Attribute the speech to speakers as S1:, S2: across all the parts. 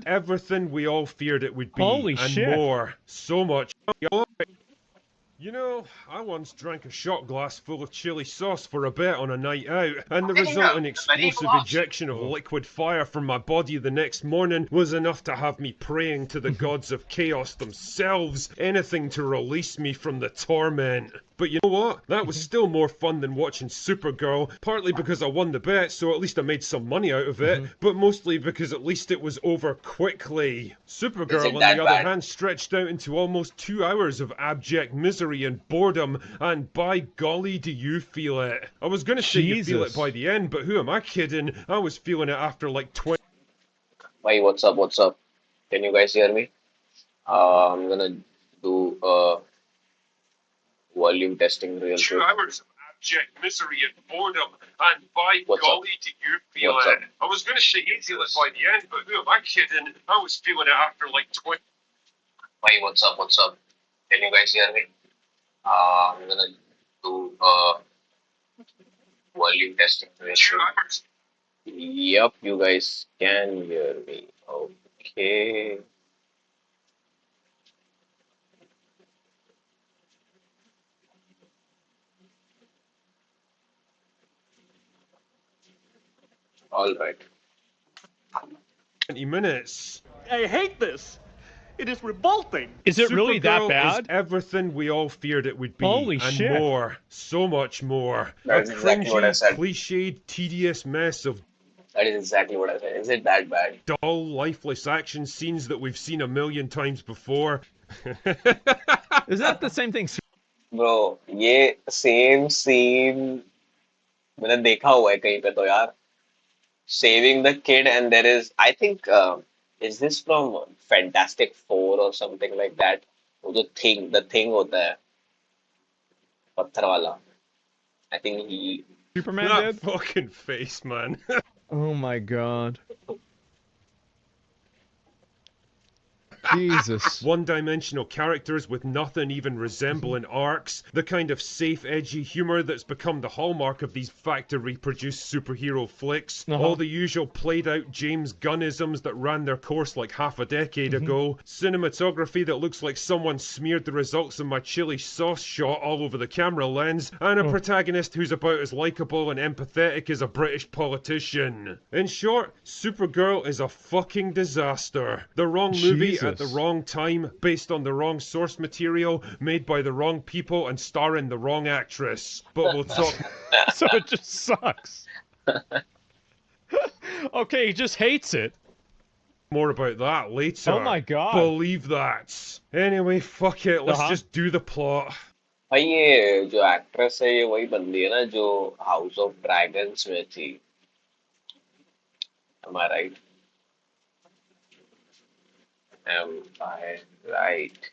S1: everything we all feared it would be.
S2: Holy
S1: and
S2: shit.
S1: more. So much. You know, I once drank a shot glass full of chili sauce for a bet on a night out, and the resulting explosive ejection of liquid fire from my body the next morning was enough to have me praying to the gods of chaos themselves, anything to release me from the torment. But you know what? That was still more fun than watching Supergirl, partly because I won the bet, so at least I made some money out of it, but mostly because at least it was over quickly. Supergirl, on the other hand, stretched out into almost 2 hours of abject misery and boredom, and by golly do you feel it. I was gonna say you feel it by the end, but who am I kidding? I was feeling it after like 20.
S3: Hey, what's up? What's up? Can you guys hear me? I'm gonna do volume testing real
S1: 2
S3: quick.
S1: hours of abject misery and boredom, and by
S3: What's
S1: golly do you feel
S3: What's
S1: it.
S3: up?
S1: I was gonna say you feel it by the end, but who am I kidding? I was feeling it after like 20.
S3: Hey, what's up? What's up? Can you guys hear me? I'm gonna do volume testing real
S1: 2
S3: quick.
S1: hours.
S3: Yep, you guys can hear me. Okay. All right.
S1: 20 minutes.
S4: I hate this. It is revolting.
S2: Is it really that
S1: Supergirl
S2: bad?
S1: Is everything we all feared it would be.
S2: Holy
S1: and
S2: shit.
S1: more. So much more.
S3: That's
S1: a
S3: exactly what I
S1: cringy,
S3: said.
S1: cliched, tedious mess of
S3: That is exactly what I said. Is it that bad?
S1: dull, lifeless action scenes that we've seen a million times before.
S2: Is that the same thing?
S3: Bro, ये same scene मैंने देखा हुआ है कहीं पे तो यार. Saving the kid, and there is, I think, is this from Fantastic Four or something like that? वो जो the thing होता है, पत्थर वाला. I think he.
S2: Superman
S1: That
S2: did?
S1: fucking face, man.
S2: Oh my god. Jesus.
S1: One-dimensional characters with nothing even resembling arcs, the kind of safe, edgy humor that's become the hallmark of these factory-produced superhero flicks, all the usual played-out James Gunnisms that ran their course like half a decade ago, cinematography that looks like someone smeared the results of my chili sauce shot all over the camera lens, and a protagonist who's about as likeable and empathetic as a British politician. In short, Supergirl is a fucking disaster. The wrong movie at the wrong time, based on the wrong source material, made by the wrong people, and starring the wrong actress. But we'll talk.
S2: So it just sucks. Okay, he just hates it.
S1: More about that later.
S2: Oh my god.
S1: Believe that. Anyway, fuck it. Let's just do the plot.
S3: भाई ये जो actress है ये वही बंदी है ना जो हाउस ऑफ ड्रैगन्स में थी. Am I right? Am I right?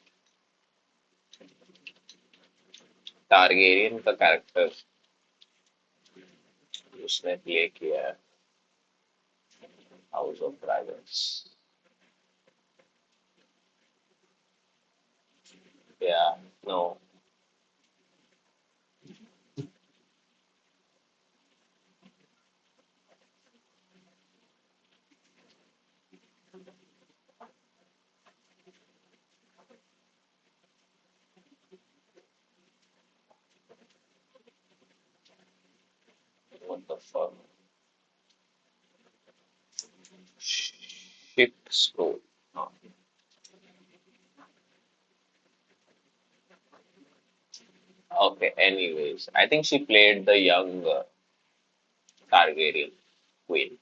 S3: Targaryen का कैरेक्टर उसने प्ले किया है house of dragons. Yeah, no. What the fuck? Ship scroll. Oh. Okay, anyways, I think she played the young Targaryen queen.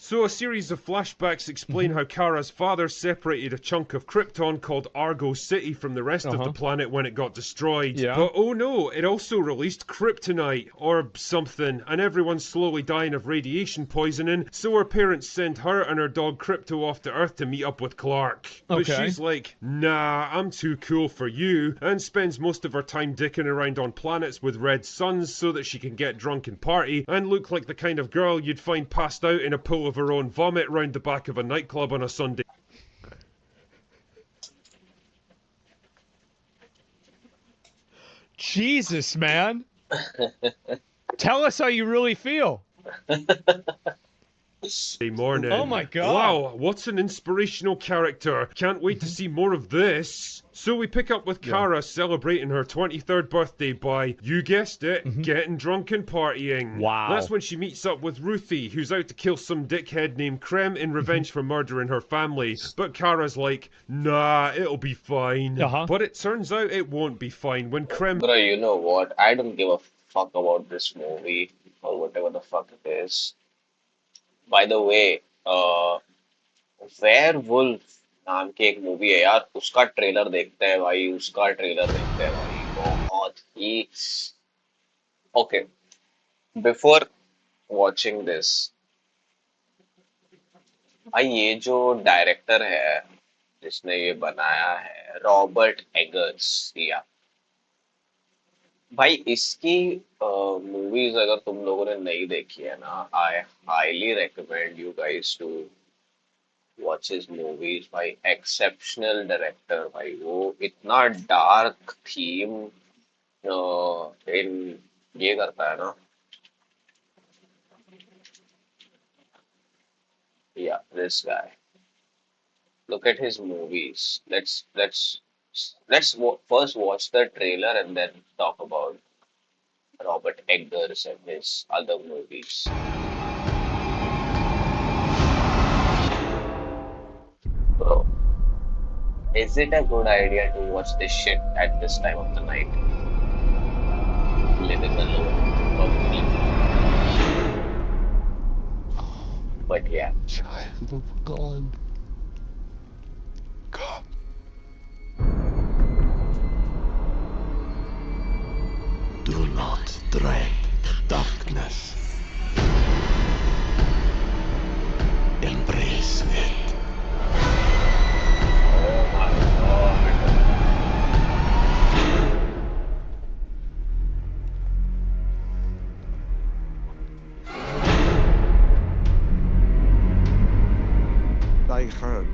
S1: So a series of flashbacks explain how Kara's father separated a chunk of Krypton called Argo City from the rest of the planet when it got destroyed.
S2: Yeah.
S1: But oh no, it also released kryptonite, or something, and everyone's slowly dying of radiation poisoning, so her parents send her and her dog Krypto off to Earth to meet up with Clark. But
S2: Okay.
S1: she's like, nah, I'm too cool for you, and spends most of her time dicking around on planets with red suns so that she can get drunk and party, and look like the kind of girl you'd find passed out in a pool of her own vomit round the back of a nightclub on a Sunday.
S2: Jesus, man. Tell us how you really feel.
S1: morning.
S2: Oh my God.
S1: Wow, what's an inspirational character. Can't wait to see more of this. So we pick up with
S2: Yeah.
S1: Kara celebrating her 23rd birthday by, you guessed it, getting drunk and partying.
S2: Wow.
S1: That's when she meets up with Ruthie, who's out to kill some dickhead named Krem in revenge for murdering her family. But Kara's like, nah, it'll be fine. But it turns out it won't be fine when Krem...
S3: Bro, you know what? I don't give a fuck about this movie or whatever the fuck it is. By the way, werewolf नाम की एक movie है यार, उसका trailer देखते हैं भाई, बहुत ही ओके। बिफोर वॉचिंग दिस भाई, ये जो डायरेक्टर है जिसने ये बनाया है, रॉबर्ट एगर्स, या भाई इसकी मूवीज अगर तुम लोगों ने नहीं देखी है ना, I highly recommend you guys to watch his movies भाई। एक्सेप्शनल डायरेक्टर भाई, वो इतना डार्क थीम इन ये करता है ना। या this guy, look at his movies. Let's first watch the trailer and then talk about Robert Eggers and his other movies. Bro, is it a good idea to watch this shit at this time of the night? Living alone, probably. But yeah.
S5: Child of God. Come. Do not dread the darkness. Embrace it.
S3: Oh my God.
S6: I heard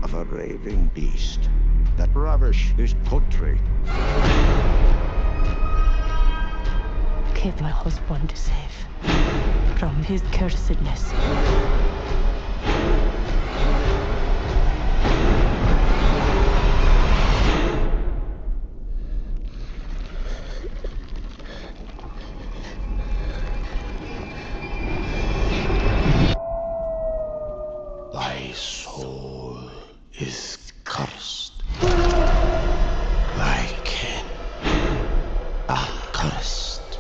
S6: of a raving beast that ravish this country.
S7: Keep my husband safe from his cursedness.
S5: Thy soul is cursed. Thy kin accursed.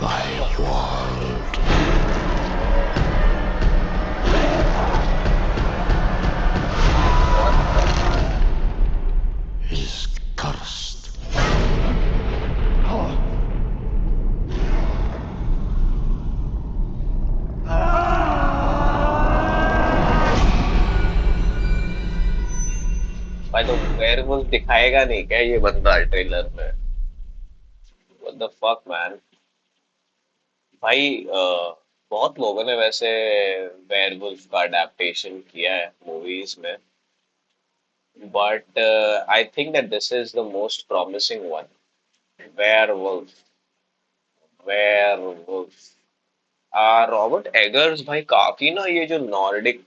S5: Thy world is cursed.
S3: भाई तो werewolf दिखाएगा नहीं क्या ये बंदा trailer में? What the fuck man? भाई बहुत लोगों ने वैसे वेयरवुल्फ का अडेप्टेशन किया है मूवीज में, but I think that this is the most promising one. Werewolf, werewolf. Robert Eggers भाई काफी ना, ये जो नॉर्डिक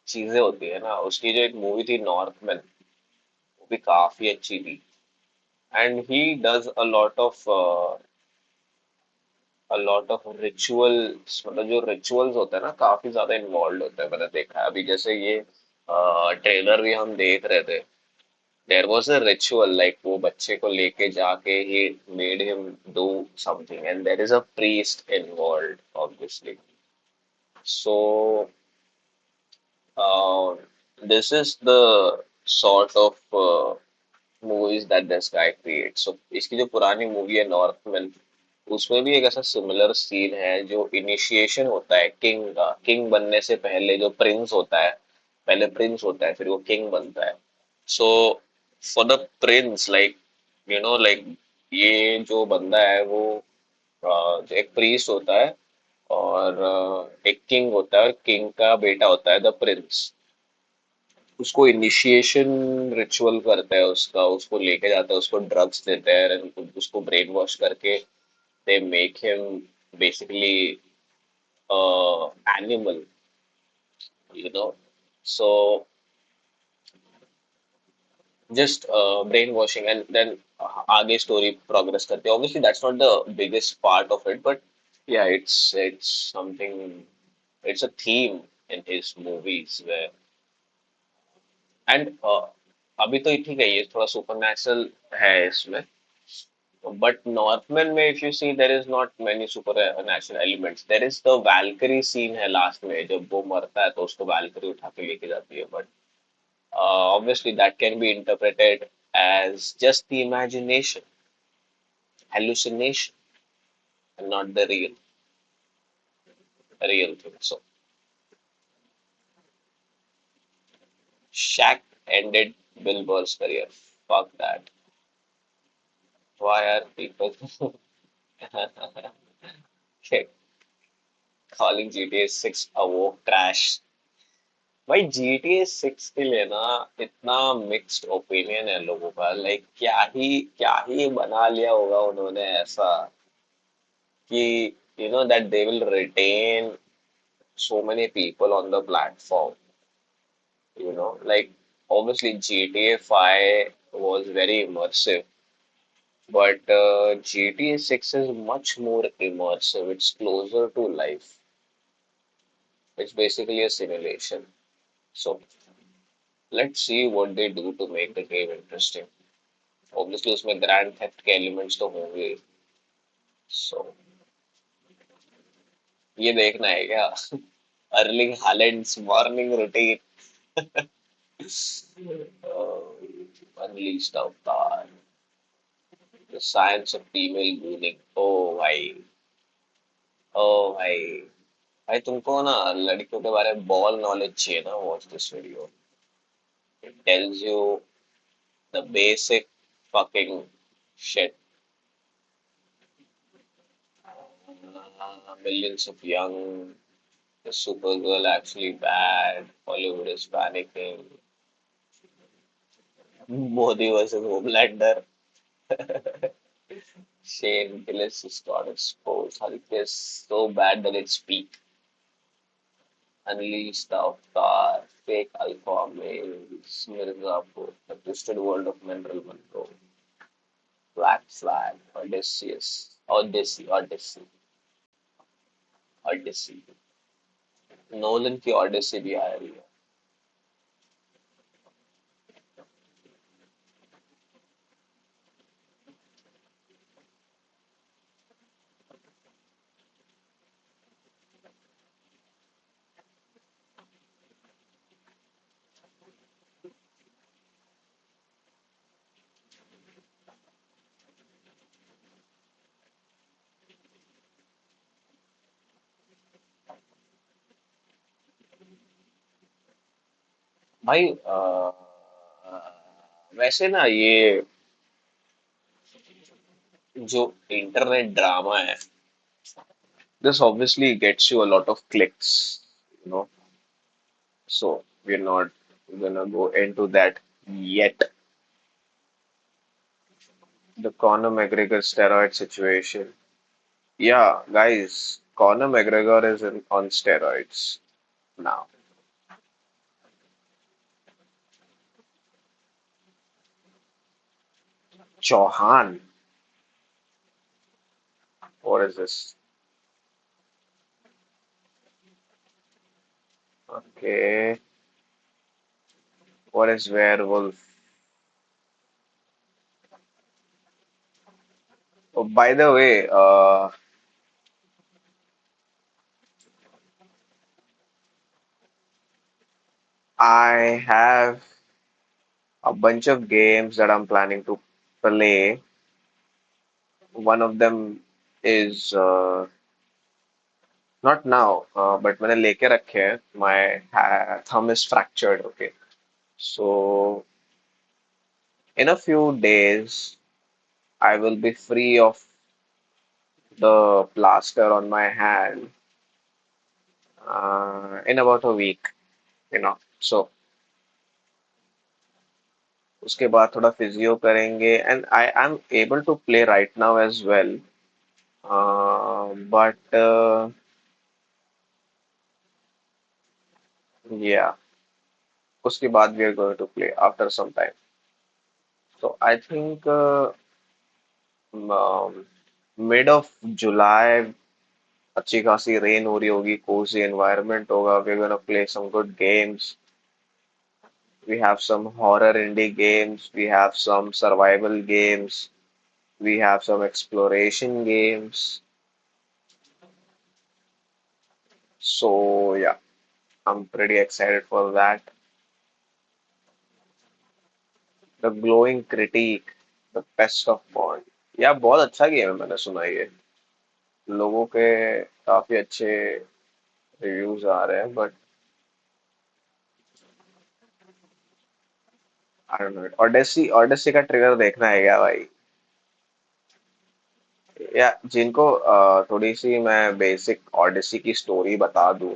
S3: चीजें होती है ना, उसकी जो एक मूवी थी नॉर्थमैन, वो भी काफी अच्छी थी। And he does a lot of rituals, मतलब जो रिचुअल्स होते हैं ना काफी ज्यादा इन्वॉल्व होते हैं, मैंने देखा है। अभी जैसे ये ट्रेलर भी हम देख रहे थे, there was a ritual, like वो बच्चे को लेके जाके ही made him do something and there is a priest involved obviously. So this is the sort of movies that this guy creates. So इसकी जो पुरानी मूवी है नॉर्थमैन, उसमें भी एक ऐसा सिमिलर सीन है जो इनिशिएशन होता है किंग का। किंग बनने से पहले जो प्रिंस होता है, पहले प्रिंस होता है फिर वो किंग बनता है। So for the Prince, like you know, like ये जो बंदा है वो जो एक प्रीस्ट होता है और एक किंग होता है, और किंग का बेटा होता है द प्रिंस। उसको इनिशिएशन रिचुअल करता है उसका, उसको लेके जाता है, उसको ड्रग्स देता है, उसको ब्रेन वॉश करके they make him basically animal, you know. So just brainwashing and then आगे story progress करते हैं. Obviously, that's not the biggest part of it, but yeah, it's something. It's a theme in his movies where and अभी तो ठीक है ये थोड़ा supernatural है इसमें. But Northman में if you see there is not many supernatural elements. There is the Valkyrie scene है last में जब वो मरता है तो उसको Valkyrie उठा के लेके जाती है. But obviously that can be interpreted as just the imagination, hallucination, and not the real thing. So Shaq ended Bill Burr's career. Fuck that. Why are people calling GTA 6 a woke trash? भाई GTA 6 के लिए ना इतना mixed opinion है लोगों का. Like क्या ही बना लिया होगा उन्होंने ऐसा कि that they will retain so many people on the platform. Like obviously GTA 5 was very immersive, but GTA 6 is much more immersive. It's closer to life. It's basically a simulation. So let's see what they do to make the game interesting. Obviously, उसमें grand theft के elements तो होंगे. So ये देखना है क्या? Erling Haaland's morning routine. uh, Unleashed Avatar. The science of female grooming. Oh भाई, oh भाई तुमको ना लड़कियों के बारे में बॉल नॉलेज चाहिए ना. Watch this video. It tells you the basic fucking shit. Millions of young. The Supergirl actually bad. Hollywood is panicking. Modi versus Homelander. Shane Gillis has got exposed. Hulk is so bad that it's peak. Unleashed Avatar. Fake alpha males. Mirzapur. The twisted world of Mineral Monroe. Black Flag. Odysseus. Odyssey. Nolan की Odyssey भी आ रही है. भाई वैसे ना ये जो internet drama है this obviously gets you a lot of clicks, you know. So we're not gonna go into that yet. The Conor McGregor steroid situation. Yeah, guys, Conor McGregor is on steroids now. Chauhan. What is this? Okay. What is werewolf? Oh, by the way, I have a bunch of games that I'm planning to play. One of them is not now, but मैंने लेके रखे हैं. My thumb is fractured. Okay, so in a few days I will be free of the plaster on my hand. In about a week, you know. So उसके बाद थोड़ा physio करेंगे and I am able to play right now as well. But yeah, उसके बाद we are going to play after some time. So I think um, mid of July अच्छी खासी rain हो रही होगी, cozy environment होगा. We're gonna play some good games. We have some horror indie games. We have some survival games. We have some exploration games. So yeah, I'm pretty excited for that. The glowing critique, the best of Bond. यार बहुत अच्छा game है, मैंने सुना ये लोगों के काफी अच्छे रिव्यूज आ रहे हैं, but I don't know. Odyssey Odyssey का ट्रेलर देखना है क्या भाई? या जिनको थोड़ी सी मैं बेसिक ओडेसी की स्टोरी बता दूं.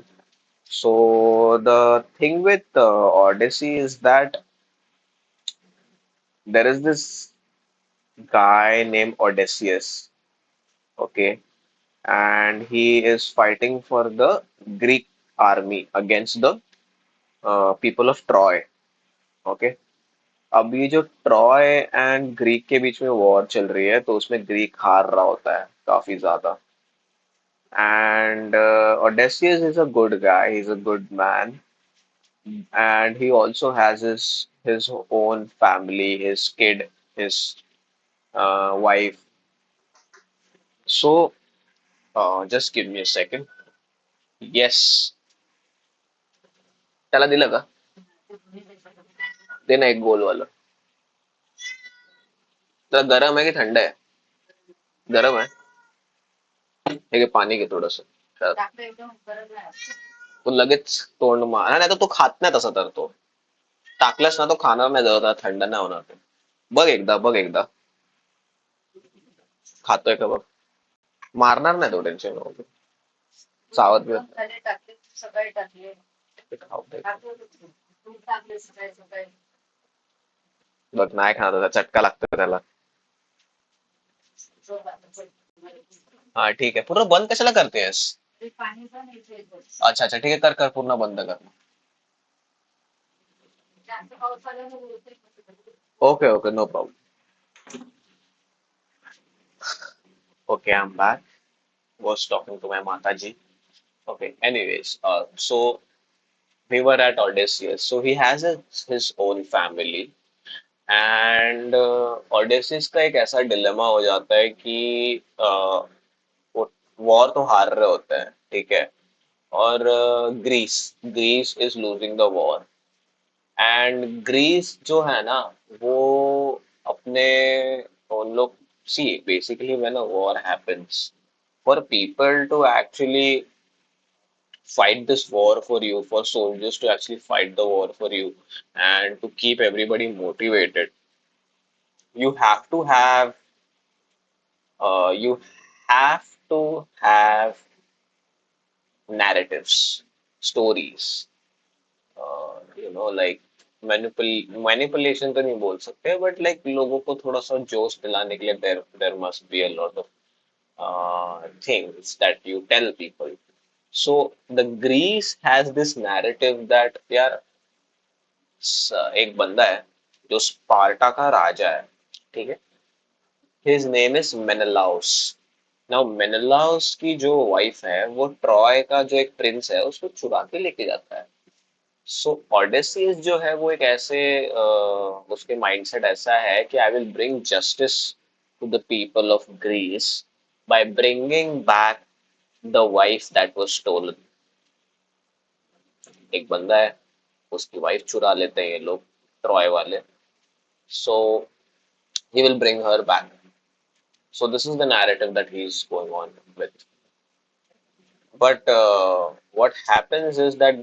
S3: So the thing with Odyssey is that there is this guy named Odysseus, okay, and he is fighting for the Greek army against the people of Troy, okay. अब ये जो Troy and Greek के बीच में war चल रही है, तो उसमें ग्रीक हार रहा होता है काफी ज्यादा. And Odysseus is a good guy, he's a good man, and he also has his own family, his kid, his wife. So just give me a second. Yes, त्याला दिलं का? दे ना एक गोल वाला. त्याला गरम है की थंड है? गरम है. हे घे पाणी घे थोडस. तो लगेच तोंड मार, नाही तर तो खात नाही तसा, तर तो टाकलास ना तो खाणार नाही, जर थंड नाही होणार ते. बघ एकदा, बघ एकदा खातोय का बघ. मारणार नाही तो, टेन्शन नको. चावत बिवत ते खाऊ दे. बघ नाही खाणार, त्याचा चटका लागतोय त्याला. हा ठीक आहे, पूर्ण बंद कशाला करतेस? अच्छा अच्छा, ठीक आहे, कर कर, पूर्ण बंद कर. Okay okay, no problem. Okay, I'm back. Was talking to my Mataji. Okay, anyways, so we were at Odysseus. So he has his own family, and Odysseus का एक ऐसा डिलेमा हो जाता है कि वो वॉर तो हार रहे होते हैं, ठीक है, और Greece Greece is losing the war. And Greece जो है ना, वो अपने उन लोग, see basically when a war happens, for people to actually fight this war for you, for soldiers to actually fight the war for you, and to keep everybody motivated, you have to have you have to have narratives, stories, like manipulation तो नहीं बोल सकते, but like लोगों को थोड़ा सा जोश दिलाने के लिए there must be a lot of things that you tell people. So the Greece has this narrative that यार एक बंदा है जो स्पार्टा का राजा है, ठीक है. His name is Menelaus. Now Menelaus की जो वाइफ है, वो ट्रॉय का जो एक प्रिंस है उसको चुरा के लेके जाता है. सो ऑडेसियस जो है वो एक ऐसे उसके माइंडसेट ऐसा है कि I will bring justice to the people of Greece by bringing back the wife that was stolen. एक बंदा है, उसकी वाइफ चुरा लेते हैं ये लोग, ट्रॉय वाले. सो he will bring her back. So this is the narrative that he's going on with. But what happens is that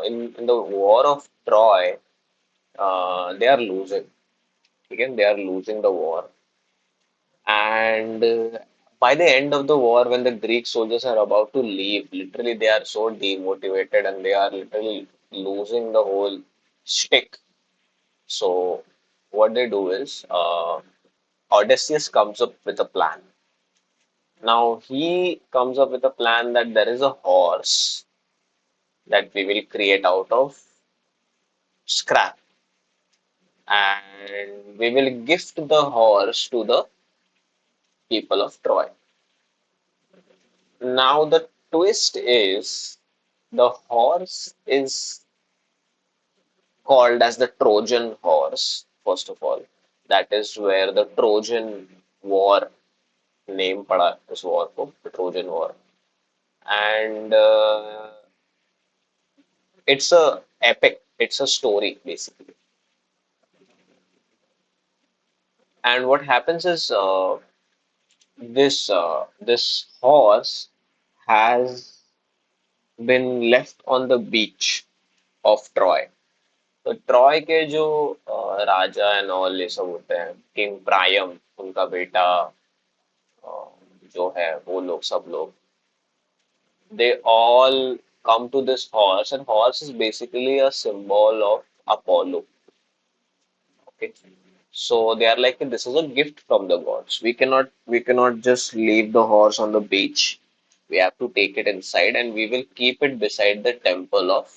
S3: in the war of Troy, they are losing. Again, they are losing the war, and by the end of the war, when the Greek soldiers are about to leave, literally they are so demotivated and they are literally losing the whole stick. So what they do is Odysseus comes up with a plan. Now he comes up with a plan that there is a horse that we will create out of scrap, and we will gift the horse to the people of Troy. Now the twist is the horse is called as the Trojan horse, first of all. That is where the Trojan War name pada is war ko, the Trojan War. And it's a epic, it's a story basically. And what happens is this horse has been left on the beach of Troy. तो Troy के जो राजा and all ये सब होते हैं, king prime, उनका बेटा जो है, वो लोग सब लोग, they all come to this horse, and horse is basically a symbol of Apollo. Okay, so they are like, this is a gift from the gods. We cannot just leave the horse on the beach. We have to take it inside, and we will keep it beside the temple of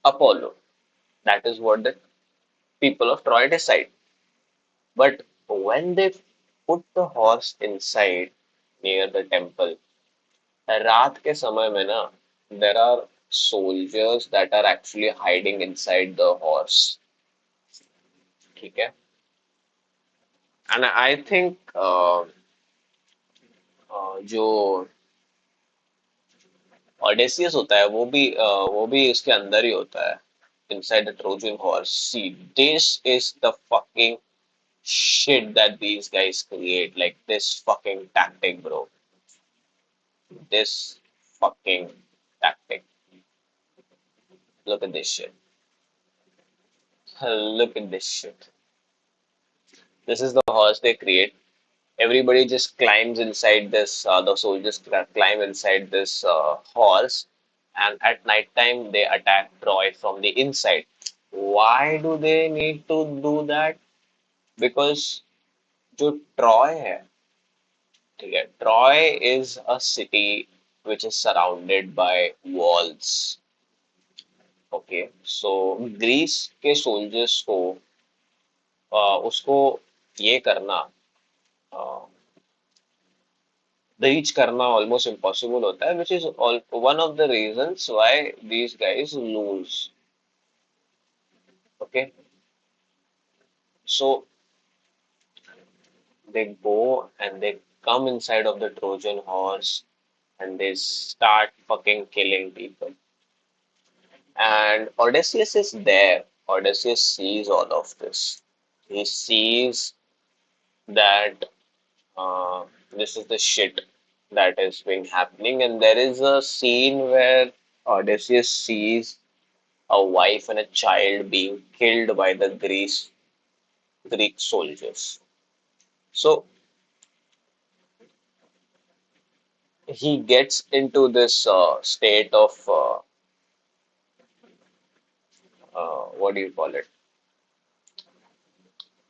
S3: Apollo. That is what the people of Troy decide. But when they put the horse inside near the temple, रात के समय में ना, there are soldiers that are actually hiding inside the horse. ठीक है? And I think जो Odysseus होता है वो भी इसके अंदर ही होता है, inside the Trojan horse. See, this is the fucking shit that these guys create, like this fucking tactic, bro. This fucking tactic. Look at this shit. Look at this shit. This is the horse they create. Everybody just climbs inside this, the soldiers climb inside this horse, and at night time they attack Troy from the inside. Why do they need to do that? Because जो Troy है, ठीक है, Troy is a city which is surrounded by walls. Okay, so Greece के soldiers को उसको ये करना, reach करना ऑलमोस्ट इम्पॉसिबल होता है, which is one of the reasons why these guys lose. Okay, so they go and they come inside of the Trojan horse and they start fucking killing people. And Odysseus is there. Odysseus sees all of this. He sees that this is the shit that is been happening, and there is a scene where Odysseus sees a wife and a child being killed by the Greek soldiers. So he gets into this state of what do you call it?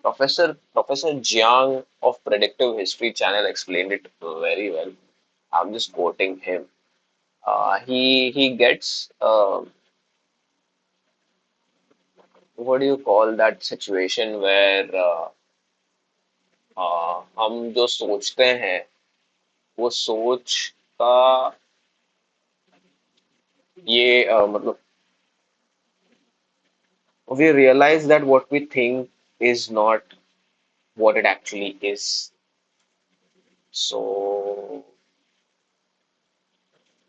S3: Professor Jiang of Predictive History Channel explained it very well. I'm just quoting him. He gets what do you call that situation where हम जो सोचते हैं वो सोच का ये मतलब we realize that what we think is not what it actually is. So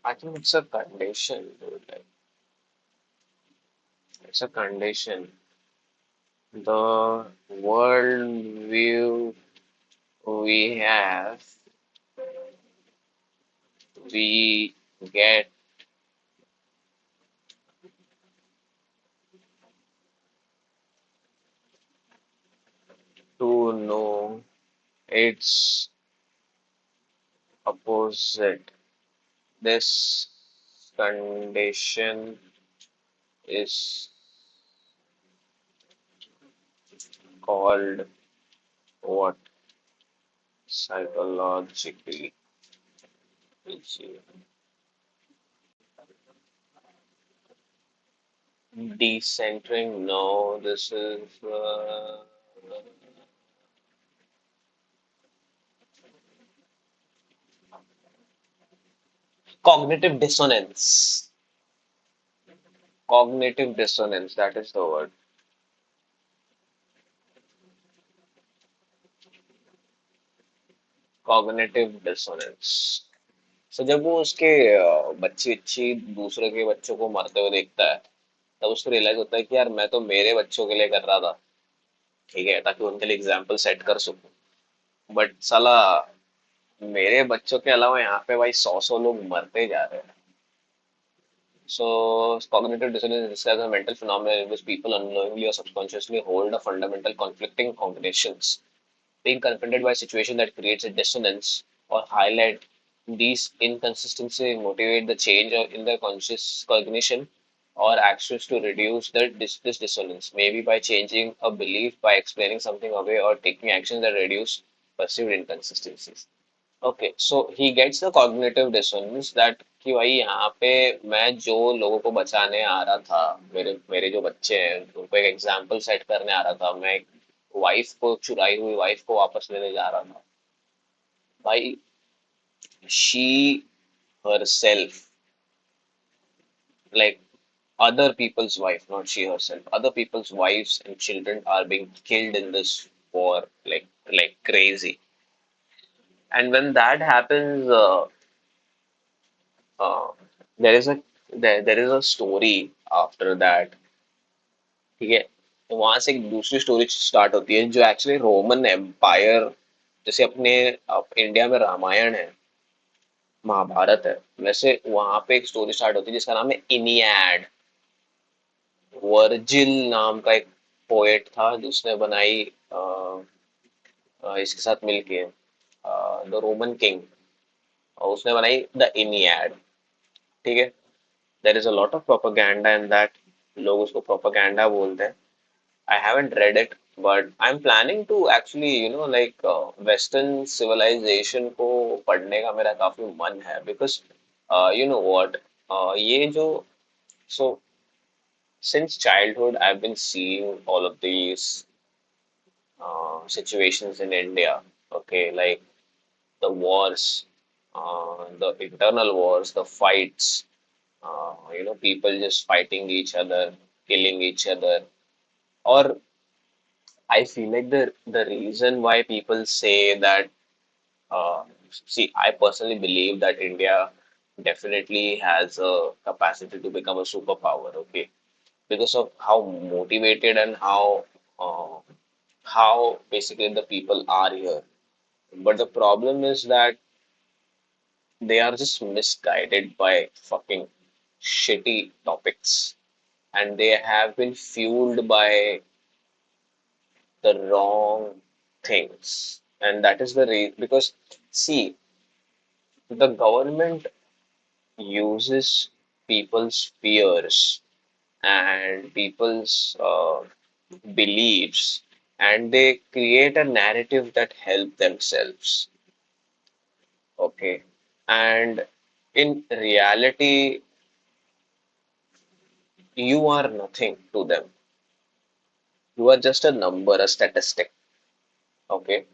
S3: I think it's a condition, dude. Like, it's a condition. The world view we have, we get to know its opposite. This condition is called what? Psychologically. Decentering, no, this is cognitive dissonance. Cognitive dissonance, that is the word. Cognitive dissonance. So जब वो उसके बच्ची अच्छी दूसरे के बच्चों को मरते हुए देखता है, तब उसको रियलाइज होता है कि यार मैं तो मेरे बच्चों के लिए कर रहा था, ठीक है, ताकि उनके लिए एग्जाम्पल सेट कर सकूं, बट साला मेरे बच्चों के अलावा यहाँ पे भाई 100 लोग मरते जा रहे हैं. So, cognitive dissonance describes a mental phenomenon in which people unknowingly or subconsciously hold a fundamental conflicting cognitions. Being confronted by a situation that creates a dissonance or highlight these inconsistencies motivate the change in their conscious cognition or actions to reduce this dissonance, maybe by changing a belief, by explaining something away, or taking actions that reduce perceived inconsistencies. Okay so he gets the cognitive dissonance that कि भाई यहाँ पे मैं जो लोगों को बचाने आ रहा था, मेरे मेरे जो बच्चे हैं उनको एक एग्जाम्पल सेट करने आ रहा था, मैं एक वाइफ को, चुराई हुई वाइफ को वापस लेने जा रहा था भाई. She herself, like other people's wife, not she herself, other people's wives and children are being killed in this war like crazy. And when that happens, uh, there is a there is a story after that. ठीक है, तो वहां से एक दूसरी story start होती है जो एक्चुअली रोमन एम्पायर, जैसे अपने इंडिया में रामायण है, महाभारत है, वैसे वहां पे एक स्टोरी स्टार्ट होती है जिसका नाम है इनियाड. वर्जिल नाम का एक पोएट था जिसने बनाई इसके साथ मिलके द रोमन किंग, और उसने बनाई द इनियाड. ठीक है, there is a lot of propaganda in that. लोग उसको प्रोपेगेंडा बोलते हैं. I haven't read it but I am planning to actually like western civilization को पढ़ने का मेरा काफी मन है, बिकॉज व्हाट, ये जो, सो since childhood I've been seeing all of these situations in India. Okay, like the wars, the internal wars, the fights, people just fighting each other, killing each other. Or I feel like the reason why people say that, see, I personally believe that India definitely has a capacity to become a superpower. Okay, because of how motivated and how basically the people are here. But the problem is that they are just misguided by fucking shitty topics, and they have been fueled by the wrong things. And that is the reason, because see, the government uses people's fears and people's beliefs, and they create a narrative that help themselves. Okay, and in reality you are nothing to them. You are just a number, a statistic. Okay,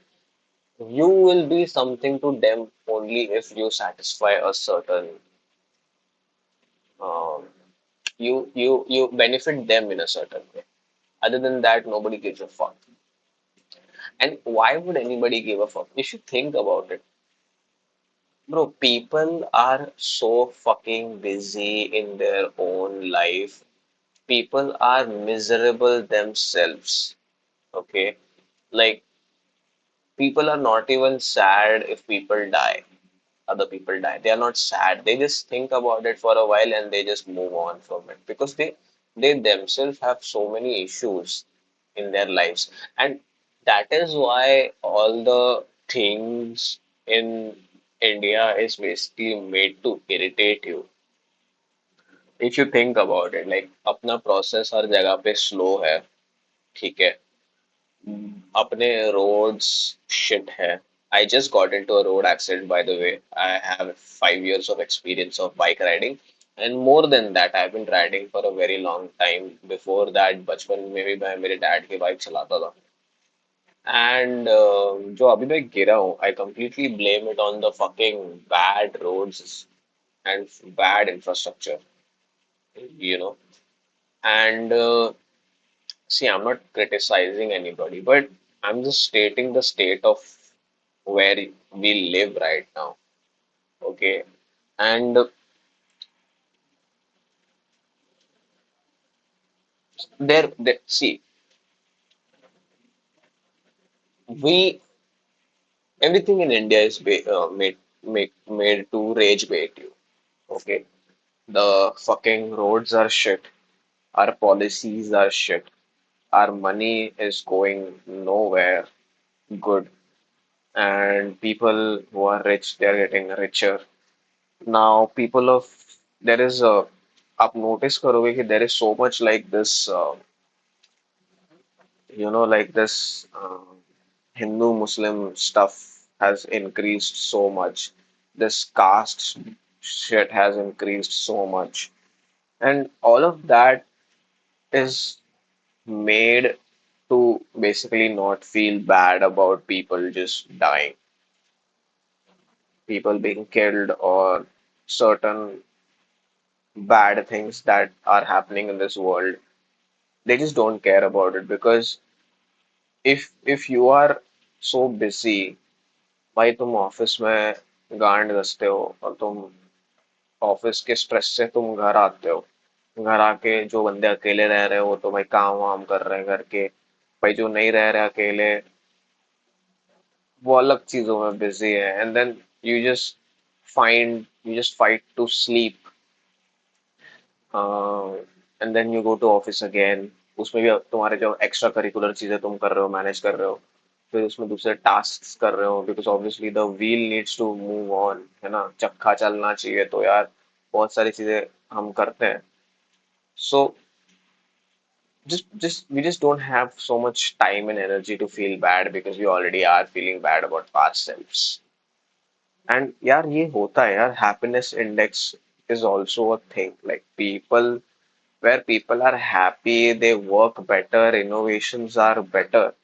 S3: you will be something to them only if you satisfy a certain, um, you benefit them in a certain way. Other than that, nobody gives a fuck. And why would anybody give a fuck? You should think about it. Bro, people are so fucking busy in their own life. People are miserable themselves. Okay? Like, people are not even sad if people die. Other people die. They are not sad. They just think about it for a while and they just move on from it because they themselves have so many issues in their lives. And that is why all the things in India is basically made to irritate you. If you think about it, like अपना process हर जगह पे slow है, ठीक है, अपने roads shit है, I just got into a road accident, by the way. I have 5 years of experience of bike riding, and more than that, I've been riding for a very long time. Before that, बचपन में भी मैं मेरे dad की bike चलाता था. And जो अभी मैं गिरा हूँ, I completely blame it on the fucking bad roads and bad infrastructure, you know. And see, I'm not criticizing anybody, but I'm just stating the state of where we live right now. Okay. And there, see, we everything in India is made to rage bait you. Okay. The fucking roads are shit. Our policies are shit. Our money is going nowhere good. And people who are rich, they're getting richer. Now, people of there is a आप notice करोगे कि there is so much like this like this Hindu Muslim stuff has increased so much. This caste shit has increased so much. And all of that is made to basically not feel bad about people just dying, people being killed, or certain bad things that are happening in this world. They just don't care about it because if you are so busy, भाई तुम office में गांड घसते हो और तुम office के stress से तुम घर आते हो, घर आके जो बंदे अकेले रह रहे हो वो तो भाई काम वाम कर रहे हैं घर के, भाई जो नहीं रह रहे अकेले वो अलग चीजों में बिजी है, and then you just fight to sleep, and then you go to office again. उसमें भी अब तुम्हारे जो एक्स्ट्रा करिकुलर चीजें तुम कर रहे हो, मैनेज कर रहे हो, फिर उसमें दूसरे टास्क कर रहे हो, because obviously the wheel needs to move on, है ना, चक्का चलना चाहिए, तो यार बहुत सारी चीजें हम करते हैं. सो just we just don't have so much time and energy to feel bad because we already are feeling bad about past selves. And यार ये होता है यार, happiness index is also a thing. Like people, where people are happy, they work better, innovations are better.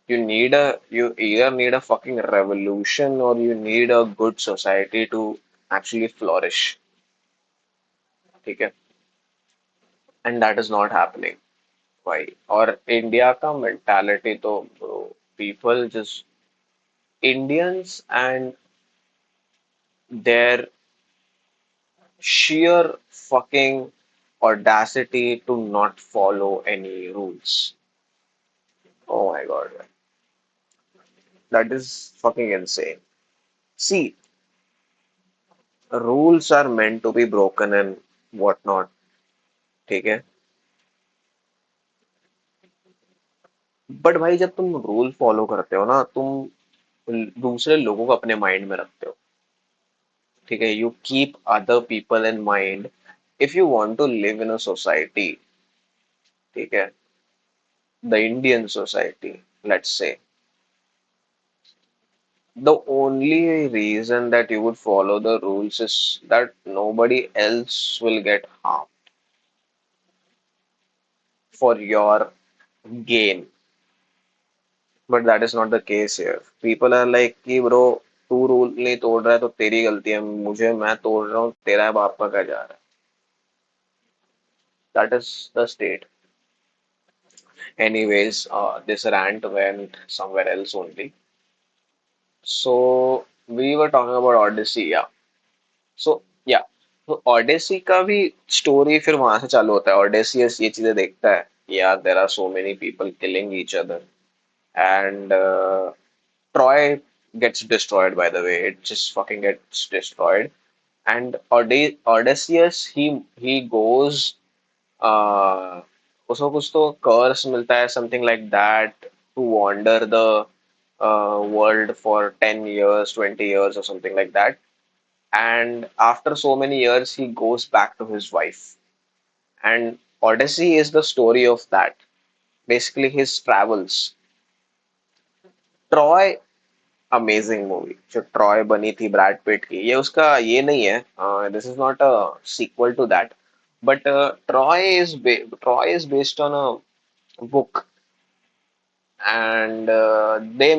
S3: You either need a fucking revolution or you need a good society to actually flourish. ठीक है? And that is not happening. Why? और India का mentality तो bro, people just Indians and their sheer fucking audacity to not follow any rules. Oh my God, man. That is fucking insane. See, rules are meant to be broken and whatnot. ठीक है? But भाई जब तुम rule follow करते हो ना, तुम दूसरे लोगों को अपने माइंड में रखते हो. ठीक है? You keep other people in mind. If you want to live in a society, ठीक है, the Indian society, let's say, the only reason that you would follow the rules is that nobody else will get harmed for your gain. But that is not the case here. People are like कि bro, तू rule नहीं तोड़ रहा है तो तेरी गलती है, मुझे मैं तोड़ रहा हूँ, तेरा बाप का क्या जा रहा है. That is the state. Anyways, this rant went somewhere else only. So we were talking about Odyssey, yeah. So yeah, तो Odyssey का भी स्टोरी फिर वहां से चालू होता है. Odysseus ये चीजें देखता है, यार there are so many people killing each other, and Troy gets destroyed, by the way. It just fucking gets destroyed. And Odysseus, he goes, uh, उसको कुछ तो कर्स मिलता है, something like that, to wander the world for 10 years, 20 years, or something like that. And after so many years, he goes back to his wife. And Odyssey is the story of that. Basically, his travels. Troy amazing movie जो Troy बनी थी Brad Pitt की, ये उसका ये नहीं है, this is not a sequel to that, but Troy is based on a book, and they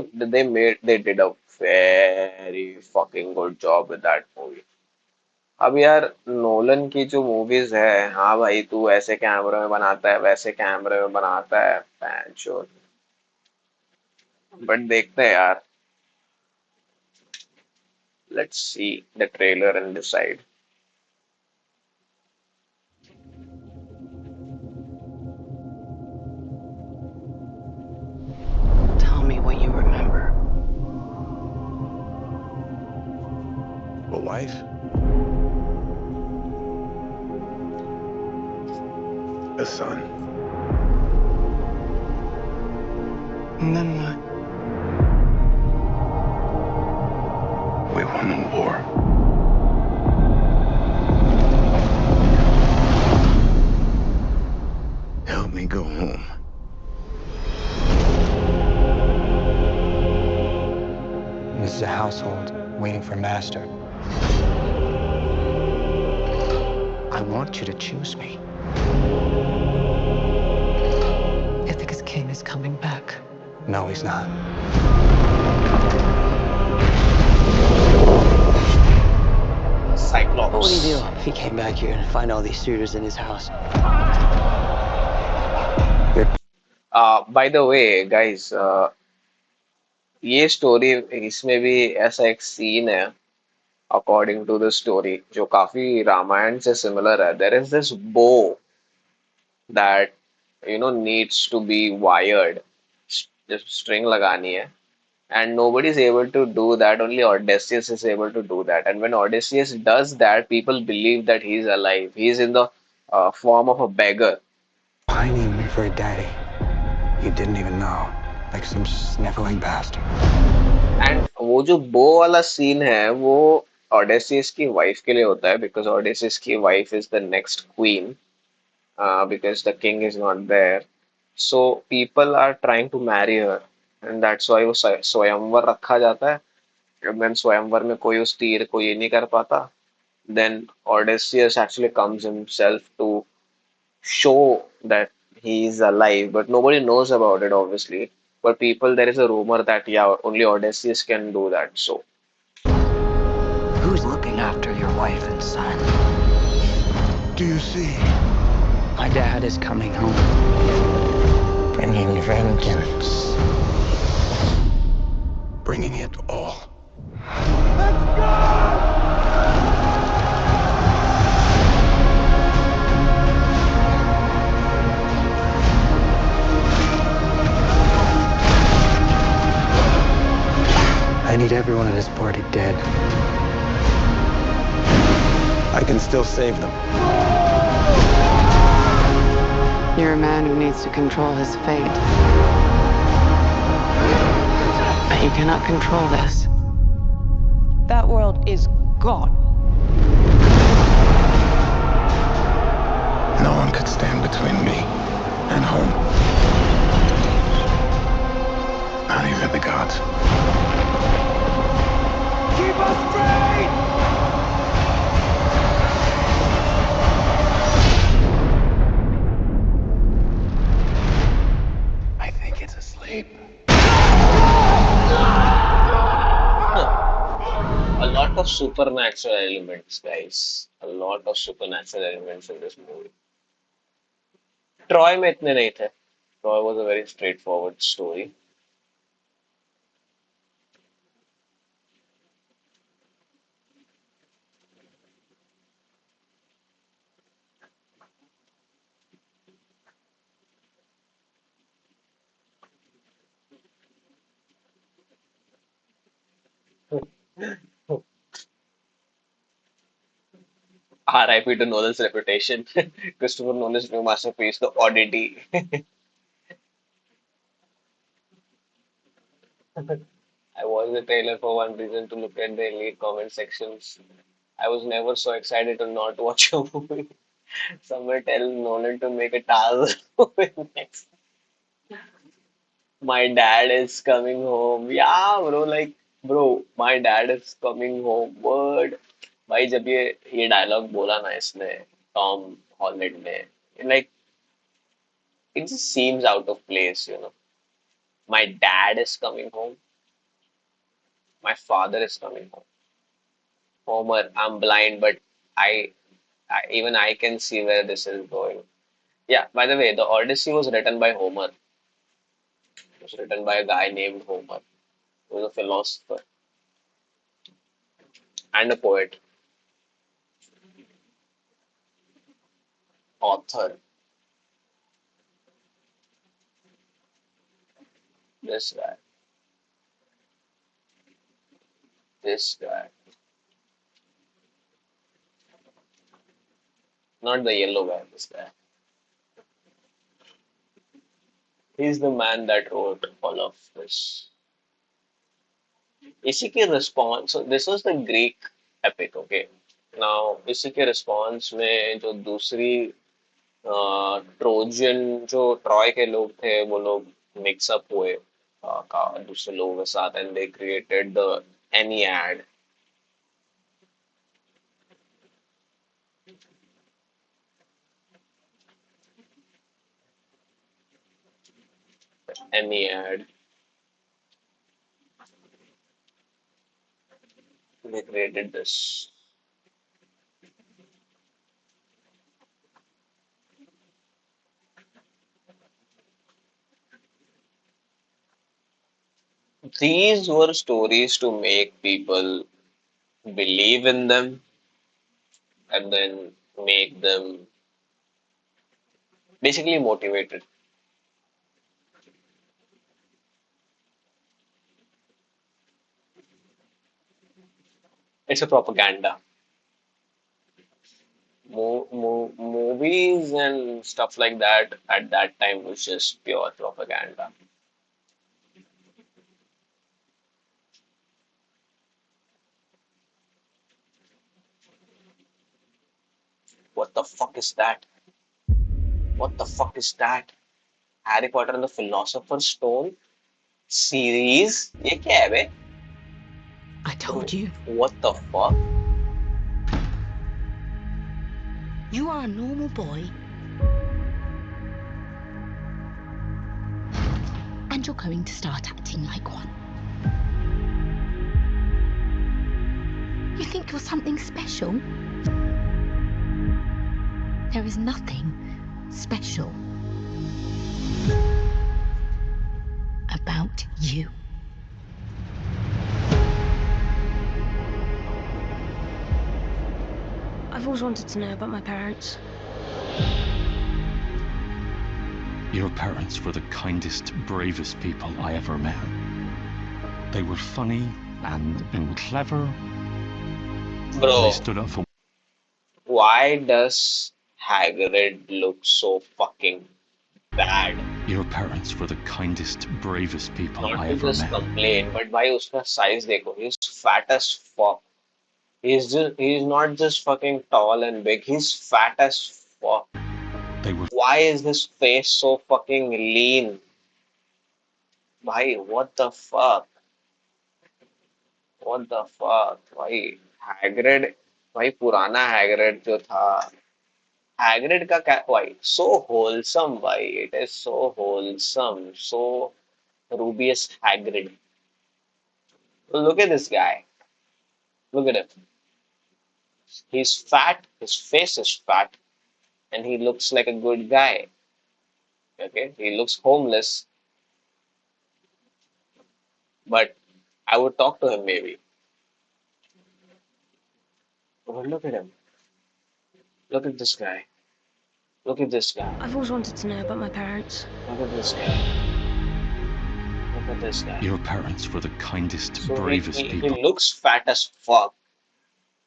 S3: did a very fucking good job with that movie. अब यार नोलन की जो मूवीज है, हाँ भाई तू ऐसे कैमरे में बनाता है वैसे कैमरे में बनाता है पैंचो, बट देखते हैं यार, let's see the trailer and decide.
S8: Tell me what you remember.
S6: A wife? A son?
S8: And then what?
S5: We won the war.
S6: Help me go home.
S9: This is a household waiting for master. I want you to choose me.
S7: Ithaca's king is coming back.
S9: No, he's not.
S3: Cyclops.
S9: What would he do if he came back here and find all these suitors in his house?
S3: By the way guys, ये story, इसमें भी ऐसा एक scene है according to the story जो काफी रामायण से similar है. There is this bow that needs to be wired, string लगानी है, and nobody is able to do that. Only Odysseus is able to do that, and when Odysseus does that, people believe that he is alive. He is in the form of a beggar.
S9: Pining me for a daddy. You didn't even know. Like some sniveling bastard.
S3: And वो जो बो वाला scene है वो Odysseus की wife के लिए होता है, because Odysseus की wife is the next queen, because the king is not there. So people are trying to marry her, and that's why वो स्वयंवर रखा जाता है. And then स्वयंवर में कोई उस तीर को ये नहीं कर पाता. Then Odysseus actually comes himself to show that he is alive, but nobody knows about it, obviously. But people, there is a rumor that yeah, only Odysseus can do that. So
S9: Who's looking after your wife and son?
S6: Do you see?
S9: My dad is coming home. Bringing vengeance.
S6: Bringing it all.
S9: I need everyone at this party dead.
S6: I can still save them.
S8: You're a man who needs to control his fate. But you cannot control this.
S7: That world is gone.
S5: No one could stand between me and home. Not even the gods.
S6: Keep us straight!
S5: I think it's asleep.
S3: a lot of supernatural elements, guys. A lot of supernatural elements in this movie. Troy में इतने नहीं थे. Troy was a very straightforward story. RIP to Nolan's reputation. Christopher Nolan's new masterpiece, The Oddity. I watched the trailer for one reason, to look at the elite comment sections. I was never so excited to not watch a movie. Someone tell Nolan to make a Tarzan movie next. My dad is coming home. Yeah, bro, like, bro, my dad is coming home. Word. भाई जब ये dialogue बोला ना इसने Tom Holland ने, like it just seems out of place, you know. My dad is coming home. My father is coming home. Homer, I'm blind, but even I can see where this is going. Yeah, by the way, the Odyssey was written by Homer. It was written by a guy named Homer, who was a philosopher and a poet, author. This guy. This guy. Not the yellow guy, this guy. He's the man that wrote all of this. इसी के response, so this was the Greek epic, okay. Now, इसी के response में जो दूसरी Trojan जो Troy के लोग थे वो लोग मिक्सअप हुए का दूसरे लोगों के साथ and they created the Ennead. Ennead. They created this. These were stories to make people believe in them and then make them basically motivated. It's a propaganda. Movies and stuff like that at that time was just pure propaganda. What the fuck is that? What the fuck is that? Harry Potter and the Philosopher's Stone series? ये क्या है बे?
S7: I told you.
S3: What the fuck?
S7: You are a normal boy. And you're going to start acting like one. You think you're something special? There is nothing special about you.
S10: I've always wanted to know about my parents.
S11: Your parents were the kindest, bravest people I ever met. They were funny and clever.
S3: Bro,
S11: they stood up for.
S3: Why does Hagrid look so fucking bad?
S11: Your parents were the kindest, bravest people
S3: Not
S11: I
S3: to
S11: ever
S3: just
S11: met.
S3: complain, but why उसका size देखो? He's fat as fuck. He's not just fucking tall and big. He's fat as fuck.
S11: They were.
S3: Why is his face so fucking lean? Why? What the fuck? What the fuck? Why Hagrid? Why पुराना Hagrid जो था? Hagrid का क्या? Why so wholesome? Why it is so wholesome? So Rubius Hagrid. Look at this guy. Look at him. He's fat, his face is fat, and he looks like a good guy. Okay, he looks homeless, but I would talk to him maybe. But look at him. Look at this guy. Look at this guy.
S10: I've always wanted to know about my parents.
S3: Look at this guy. Look at this guy.
S11: Your parents were the kindest,
S3: So
S11: bravest people
S3: he looks fat as fuck.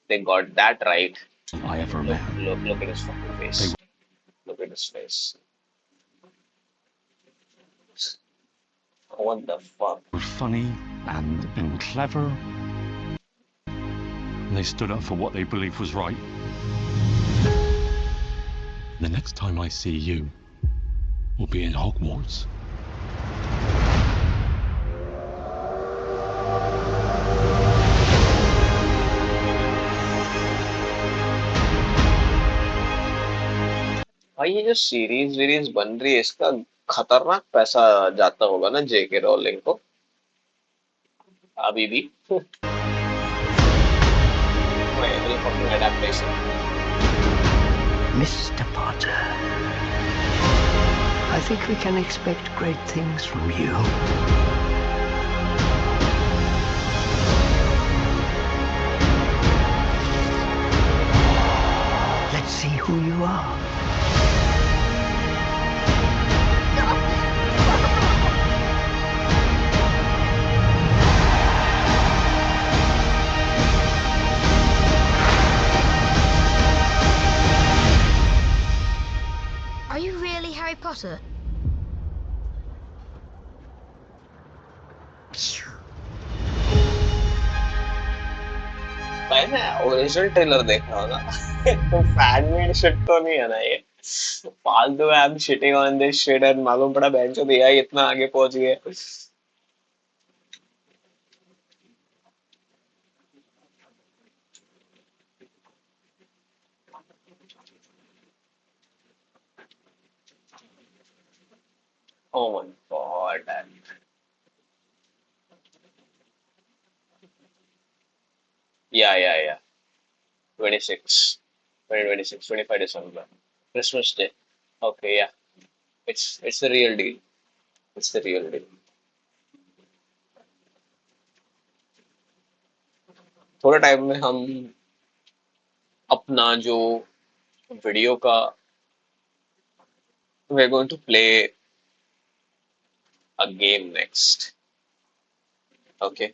S3: They got that right.
S11: I ever met.
S3: Look at his fucking face. Look at his face. What the fuck?
S11: They were funny and clever. They stood up for what they believed was right. The next time I see you will be in Hogwarts.
S3: भाई ये जो series वीरीज बन रही है इसका खतरनाक पैसा जाता होगा ना जेके रोलिंग को अभी भी every fucking adaptation.
S6: Mr. Potter, I think we can expect great things from you. Let's see who you are.
S10: Are you really Harry Potter?
S3: मैंने ओरिजिनल ट्रेलर देखा होगा तो फैन मेड शिट तो नहीं है ना ये फालतू I am shitting on this shit and मालूम पड़ा बहन चोद AI इतना आगे पहुंच गया Oh my god. Yeah. 26. 2026, 25 December. Christmas Day. Okay, yeah. It's the real deal. It's the real deal. थोड़े टाइम में हम अपना जो वीडियो का we're going to play a game next. Okay.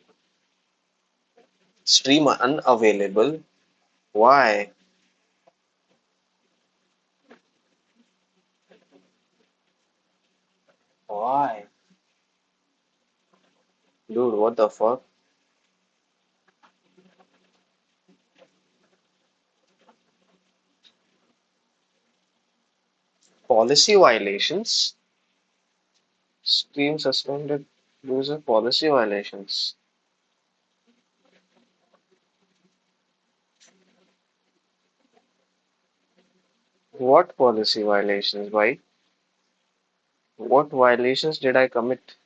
S3: Stream unavailable. Why? Why? Dude, what the fuck? Policy violations? Stream suspended user policy violations. What policy violations, bhai? What violations did I commit?